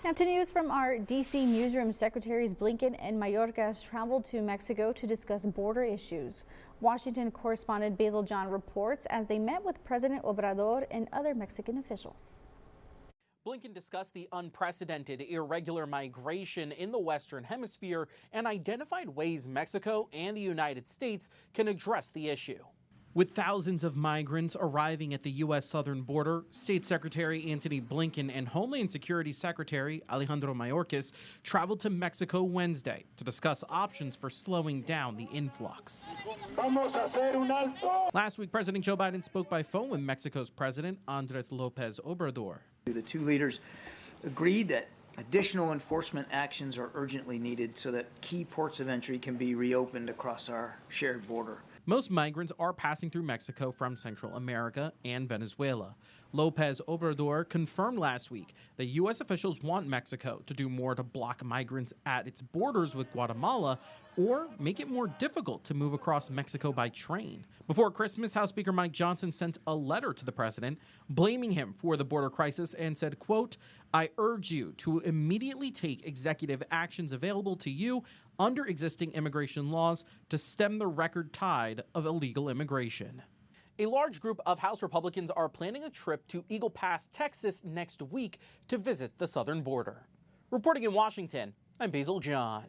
Now to news from our D.C. newsroom, Secretaries Blinken and Mayorkas traveled to Mexico to discuss border issues. Washington correspondent Basil John reports as they met with President Obrador and other Mexican officials. Blinken discussed the unprecedented irregular migration in the Western Hemisphere and identified ways Mexico and the United States can address the issue. With thousands of migrants arriving at the U.S. southern border, State Secretary Antony Blinken and Homeland Security Secretary Alejandro Mayorkas traveled to Mexico Wednesday to discuss options for slowing down the influx. Last week, President Joe Biden spoke by phone with Mexico's President Andres Lopez Obrador. The two leaders agreed that additional enforcement actions are urgently needed so that key ports of entry can be reopened across our shared border. Most migrants are passing through Mexico from Central America and Venezuela. Lopez Obrador confirmed last week that U.S. officials want Mexico to do more to block migrants at its borders with Guatemala or make it more difficult to move across Mexico by train. Before Christmas, House Speaker Mike Johnson sent a letter to the president blaming him for the border crisis and said, quote, "I urge you to immediately take executive actions available to you under existing immigration laws to stem the record tide of illegal immigration." A large group of House Republicans are planning a trip to Eagle Pass, Texas next week to visit the southern border. Reporting in Washington, I'm Basil John.